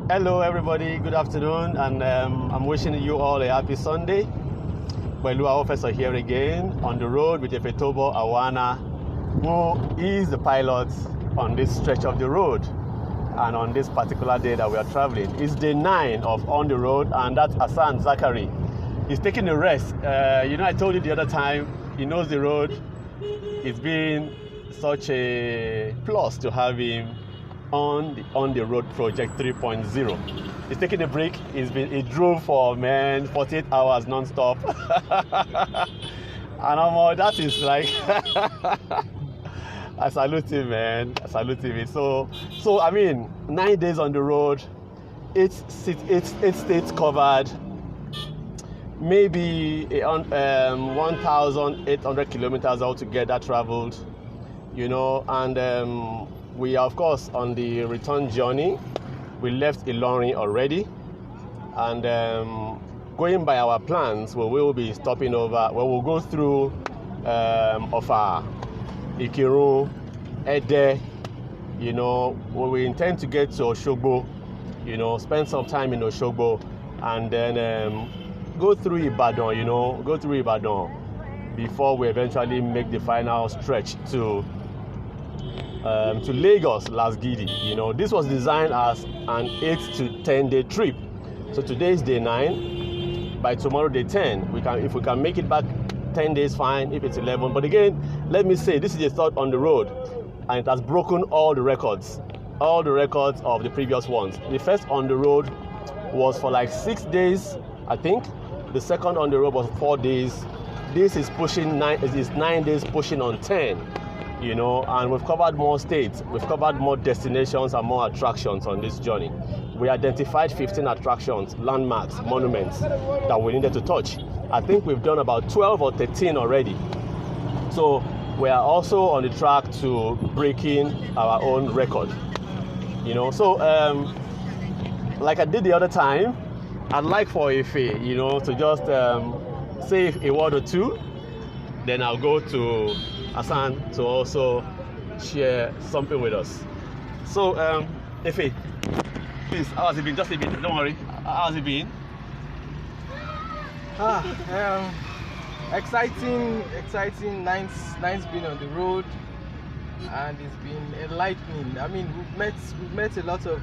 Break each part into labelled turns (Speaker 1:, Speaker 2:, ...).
Speaker 1: Hello everybody, good afternoon, and I'm wishing you all a happy Sunday. Pelu Awofeso here again on the road with Efetobo Awhana, who is the pilot on this stretch of the road. And on this particular day that we are traveling, it's day 9 of On The Road, and that's Hassan Zakari. He's taking a rest. I told you the other time, he knows the road. It's been such a plus to have him on the road project 3.0. He's taking a break. He drove for 48 hours non-stop. And that is like I salute him, man. I salute him. So I mean, 9 days on the road, 8 states covered, maybe 1,800 kilometers altogether traveled, and we are, of course, on the return journey. We left Ilorin already, and going by our plans, we will be stopping over. We'll go through Ofa, Ikirun, Ede. We intend to get to Osogbo. Spend some time in Osogbo, and then go through Ibadan. Before we eventually make the final stretch to Lagos, Lasgidi. This was designed as an 8 to 10 day trip. So today is day 9. By tomorrow, day 10. If we can make it back 10 days, fine. If it's 11, but again, let me say this is the third on the road, and it has broken all the records of the previous ones. The first on the road was for like 6 days, I think. The second on the road was 4 days. This is pushing 9. It is 9 days, pushing on 10. And we've covered more states, we've covered more destinations and more attractions on this journey. We identified 15 attractions, landmarks, monuments that we needed to touch. I think we've done about 12 or 13 already. So we are also on the track to breaking our own record. So like I did the other time, I'd like for Ife, to just say a word or two. Then I'll go to Hassan to also share something with us. So, Ife, please, how has it been? Just a bit, don't worry. How has it been?
Speaker 2: Exciting. Nine's been on the road, and it's been enlightening. I mean, we've met a lot of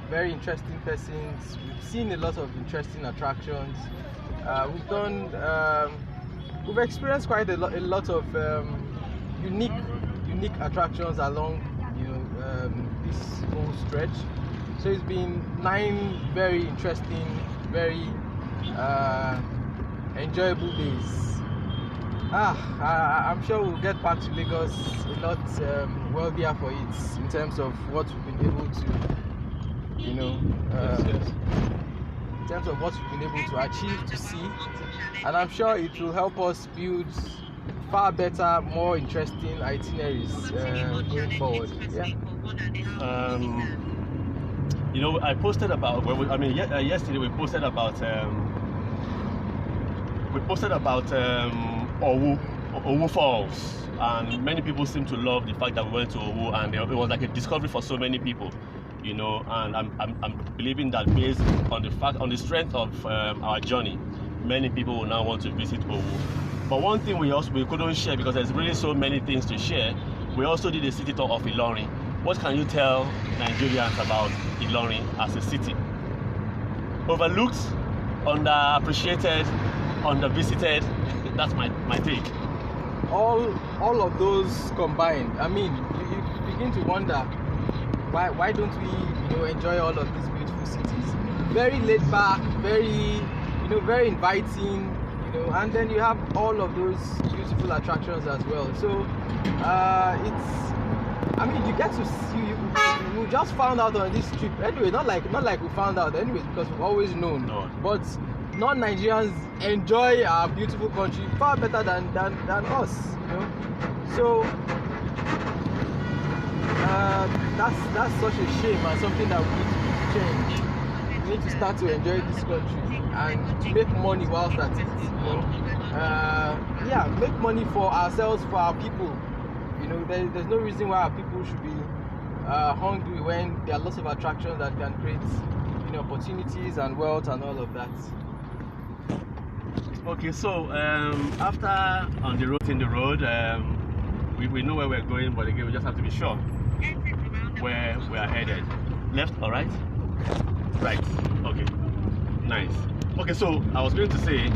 Speaker 2: very interesting persons. We've seen a lot of interesting attractions. We've experienced quite a lot of unique attractions along this whole stretch. So it's been 9 very interesting, very enjoyable days. I'm sure we'll get back to Lagos a lot wealthier for it in terms of what we've been able to,
Speaker 1: Yes.
Speaker 2: in terms of what we've been able to achieve, to see, and I'm sure it will help us build far better, more interesting itineraries going forward. Yeah.
Speaker 1: I posted about. Yesterday we posted about. Owu Falls, and many people seem to love the fact that we went to Owu, and it was like a discovery for so many people. And I'm believing that based on the strength of our journey, many people will now want to visit Owu. But one thing we couldn't share, because there's really so many things to share. We also did a city tour of Ilorin. What can you tell Nigerians about Ilorin as a city? Overlooked, underappreciated, undervisited. That's my take.
Speaker 2: All of those combined. I mean, you begin to wonder, why don't we enjoy all of these beautiful cities? Very laid back, very inviting, and then you have all of those beautiful attractions as well. So you get to see. We just found out on this trip anyway. Not like we found out anyways, because we've always known.
Speaker 1: No.
Speaker 2: But non-Nigerians enjoy our beautiful country far better than us. So that's such a shame, and something that we need to change. We need to start to enjoy this country and to make money whilst at it. Make money for ourselves, for our people. There's no reason why our people should be hungry when there are lots of attractions that can create, opportunities and wealth and all of that.
Speaker 1: Okay, so after on the road, we know where we're going, but again we just have to be sure where we are headed. Left or right? Right. Okay. Nice. Okay, so I was going to say,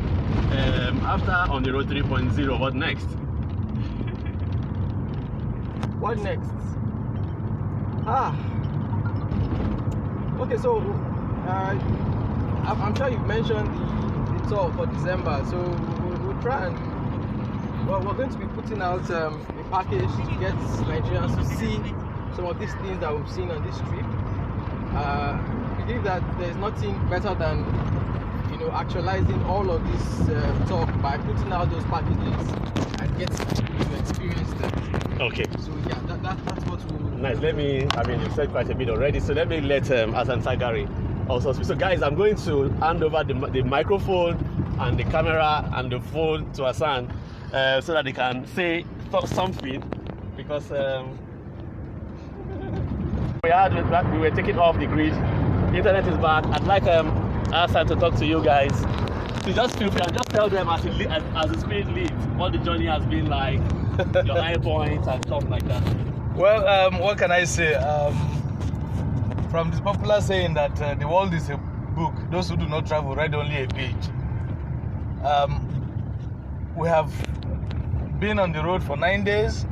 Speaker 1: after on the road 3.0, what next?
Speaker 2: What next? Okay, so I'm sure you've mentioned the tour for December, so we'll try and we're going to be putting out a package to get Nigerians to see some of these things that we've seen on this trip. We believe that there's nothing better than actualizing all of this talk by putting out those packages and getting people to experience them.
Speaker 1: Okay.
Speaker 2: So yeah, that's what we'll...
Speaker 1: Nice. You've said quite a bit already, so let me let Hassan Zakari also speak. So guys, I'm going to hand over the microphone and the camera and the phone to Hassan so that they can say something, because we were taken off the grid. Internet is back. I'd like Hassan to talk to you guys. So just feel free and just tell them as the spirit leads what the journey has been like, your high points and stuff like that.
Speaker 3: Well, what can I say? From this popular saying that the world is a book, those who do not travel read only a page. We have been on the road for 9 days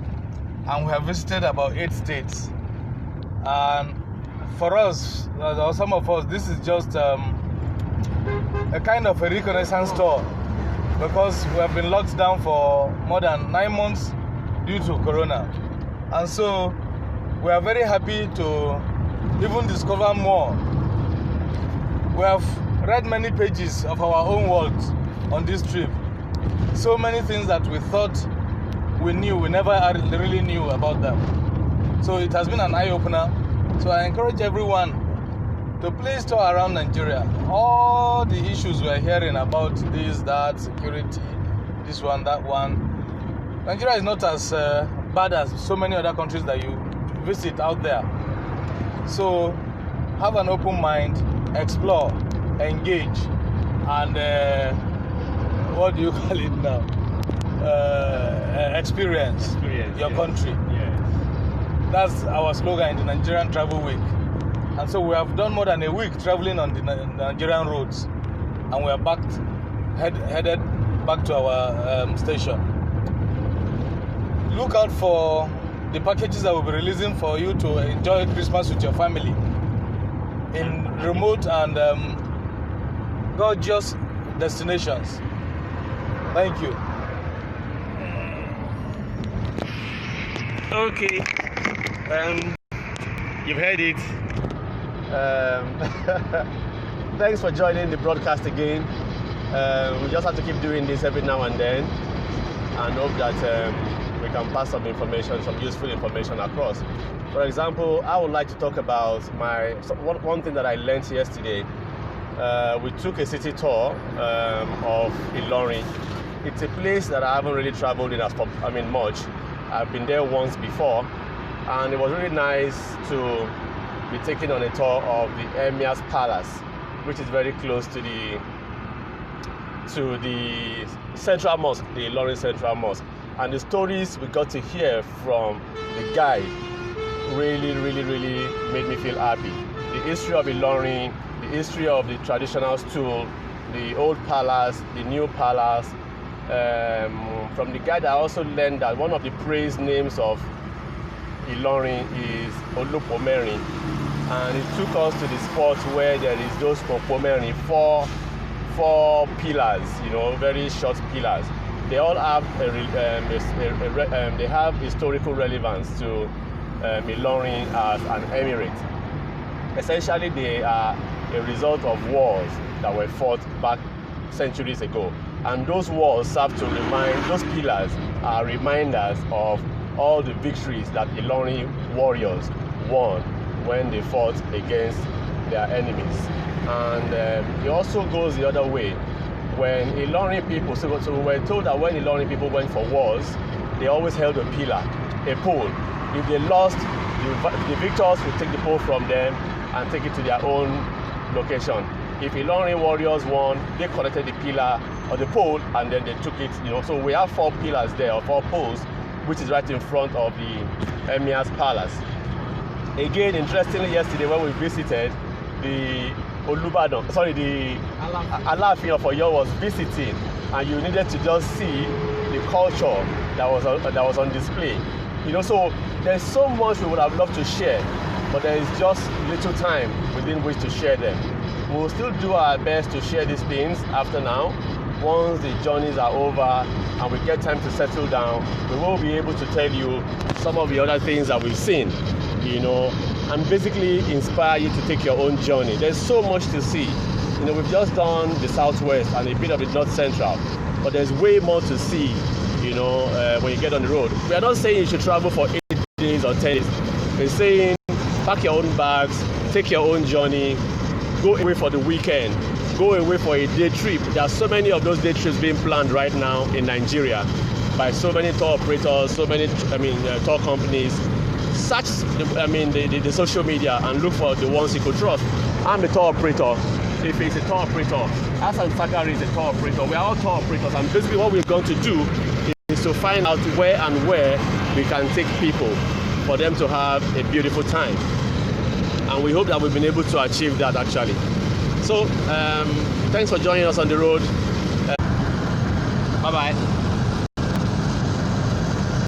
Speaker 3: and we have visited about 8 states. And for us, or some of us, this is just a kind of a reconnaissance tour, because we have been locked down for more than 9 months due to Corona. And so we are very happy to even discover more. We have read many pages of our own words on this trip. So many things that we thought we knew, we never really knew about them. So it has been an eye-opener. So I encourage everyone to please tour around Nigeria. All the issues we are hearing about this, that, security, this one, that one. Nigeria is not as bad as so many other countries that you visit out there. So have an open mind, explore, engage, and what do you call it now? Experience your country. That's our slogan in the Nigerian Travel Week. And so we have done more than a week traveling on the Nigerian roads, and we are headed back to our station. Look out for the packages that we'll be releasing for you to enjoy Christmas with your family in remote and gorgeous destinations. Thank you.
Speaker 1: Okay. You've heard it. Thanks for joining the broadcast again. We just have to keep doing this every now and then, and hope that we can pass some information, some useful information across. For example, I would like to talk about one thing that I learned yesterday. We took a city tour of Ilorin. It's a place that I haven't really traveled in much. I've been there once before, and it was really nice to be taken on a tour of the Emir's Palace, which is very close to the Central Mosque, the Ilorin Central Mosque. And the stories we got to hear from the guide really made me feel happy. The history of Ilorin, the history of the traditional stool, the old palace, the new palace. From the guide, I also learned that one of the praise names of Ilorin is Olupomeri, and it took us to the spot where there is those Opomeri, four pillars, very short pillars. They all have they have historical relevance to Ilorin as an emirate. Essentially, they are a result of wars that were fought back centuries ago. And those walls serve to those pillars are reminders of all the victories that Ilorin warriors won when they fought against their enemies. And it also goes the other way. When Ilorin people, so we were told that when Ilorin people went for wars, they always held a pillar, a pole. If they lost the the victors will take the pole from them and take it to their own location. If Ilorin Warriors won, they connected the pillar or the pole and then they took it, So we have 4 pillars there, or 4 poles, which is right in front of the Emir's Palace. Again, interestingly, yesterday when we visited, the Alaafin of Oyo was visiting, and you needed to just see the culture that was on display. So there's so much we would have loved to share, but there is just little time within which to share them. We'll still do our best to share these things after now. Once the journeys are over and we get time to settle down, we will be able to tell you some of the other things that we've seen, and basically inspire you to take your own journey. There's so much to see. We've just done the southwest and a bit of the north central, but there's way more to see, when you get on the road. We are not saying you should travel for 8 days or 10 days. We're saying pack your own bags, take your own journey, go away for the weekend, go away for a day trip. There are so many of those day trips being planned right now in Nigeria by so many tour operators, tour companies. Search the social media and look for the ones you could trust. I'm a tour operator. If it's a tour operator, Hassan Zakari is a tour operator. We are all tour operators, and basically what we're going to do is to find out where we can take people for them to have a beautiful time. And we hope that we've been able to achieve that actually. So, thanks for joining us on the road. Bye-bye.